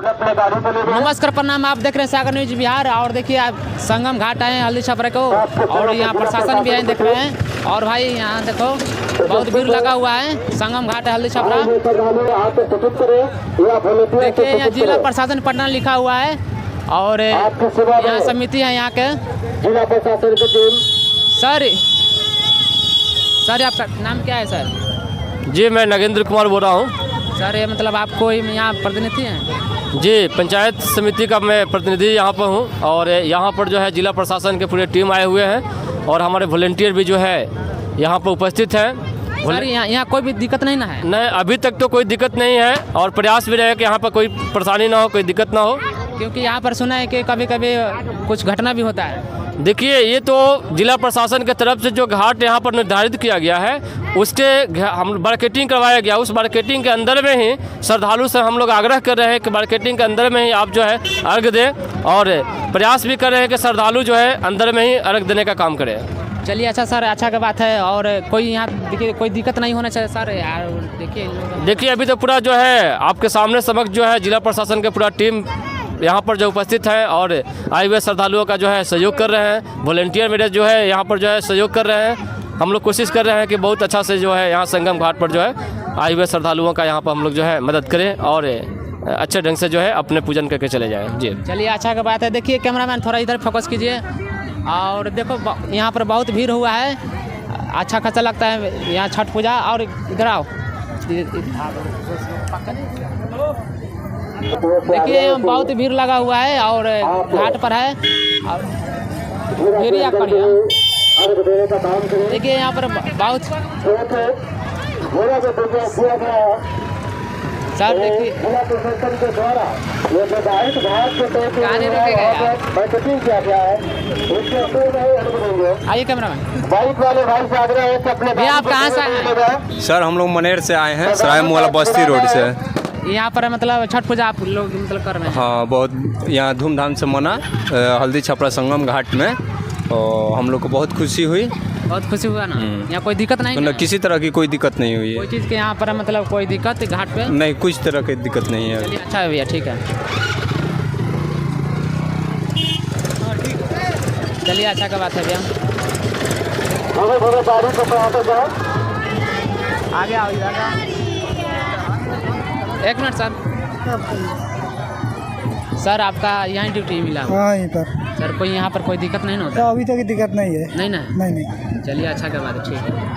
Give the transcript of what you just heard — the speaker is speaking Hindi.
नमस्कार, प्रणाम। आप देख रहे हैं सागर न्यूज बिहार। और देखिए आप संगम घाट आए हैं हल्दी छपरा को, और यहाँ प्रशासन भी आए देख रहे हैं। और भाई यहाँ देखो बहुत भीड़ लगा हुआ है, संगम घाट है हल्दी छपरा। देखिए यहाँ जिला प्रशासन पटना लिखा हुआ है, और यहाँ समिति है यहाँ के जिला प्रशासन की टीम। सर आपका नाम क्या है सर? जी मैं नगेंद्र कुमार बोल रहा हूँ। सर ये मतलब आप कोई यहाँ प्रतिनिधि हैं? जी पंचायत समिति का मैं प्रतिनिधि यहाँ पर हूँ, और यहाँ पर जो है जिला प्रशासन के पूरे टीम आए हुए हैं, और हमारे वॉलंटियर भी जो है यहाँ पर उपस्थित हैं। सर यहाँ कोई भी दिक्कत नहीं ना है? नहीं, अभी तक तो कोई दिक्कत नहीं है, और प्रयास भी रहे कि यहाँ पर कोई परेशानी ना हो, कोई दिक्कत ना हो। क्योंकि यहाँ पर सुना है कि कभी कभी कुछ घटना भी होता है। देखिए ये तो जिला प्रशासन के तरफ से जो घाट यहाँ पर निर्धारित किया गया है उसके हम मार्केटिंग करवाया गया। उस मार्केटिंग के अंदर में ही श्रद्धालु से हम लोग आग्रह कर रहे हैं कि मार्केटिंग के अंदर में ही आप जो है अर्घ दें, और प्रयास भी कर रहे हैं कि श्रद्धालु जो है अंदर में ही अर्घ देने का काम करें। चलिए अच्छा सर, अच्छा का बात है। और कोई यहाँ देखिए कोई दिक्कत नहीं होना चाहिए सर यार। देखिए अभी तो पूरा जो है आपके सामने समक्ष जो है जिला प्रशासन का पूरा टीम यहाँ पर जो उपस्थित है, और आए हुए श्रद्धालुओं का जो है सहयोग कर रहे हैं। वॉलंटियर मेरे जो है यहाँ पर जो है सहयोग कर रहे हैं। हम लोग कोशिश कर रहे हैं कि बहुत अच्छा से जो है यहाँ संगम घाट पर जो है आए हुए श्रद्धालुओं का यहाँ पर हम लोग जो है मदद करें, और अच्छे ढंग से जो है अपने पूजन करके चले जाएँ। जी चलिए अच्छा का बात है। देखिए कैमरामैन थोड़ा इधर फोकस कीजिए। और देखो यहाँ पर बहुत भीड़ हुआ है, अच्छा खासा लगता है यहाँ छठ पूजा। और इधर आओ, देखिए यहाँ बहुत भीड़ लगा हुआ है, और घाट पर है। देखिए यहाँ पर बहुत सर देखिए गाने रुकेगा यार। आइए कैमरामैन। बाइक वाले भाई से आग्रह है कि अपने भैया आप कहाँ से आए हैं? सर हम लोग मनेर से आए हैं, सराय मोहल्ला बस्ती रोड से। यहाँ पर मतलब छठ पूजा आप लोग मतलब कर रहे हैं? हाँ, बहुत यहाँ धूमधाम से मना हल्दी छपरा संगम घाट में, और हम लोग को बहुत खुशी हुई। बहुत खुशी हुआ ना? यहाँ कोई दिक्कत नहीं ना? किसी तरह की कोई दिक्कत नहीं हुई है। कोई चीज़ के यहाँ पर मतलब कोई दिक्कत घाट पे नहीं, कुछ तरह की दिक्कत नहीं है। चलिए अच्छा है भैया, ठीक है। चलिए अच्छा का बात है भैया। आगे आओ, एक मिनट सर आपका यहाँ ड्यूटी मिला? हाँ यहीं पर। सर कोई यहाँ पर कोई दिक्कत नहीं ना होता? तो अभी तक दिक्कत नहीं है। नहीं ना? नहीं। चलिए अच्छा का बात है, ठीक है।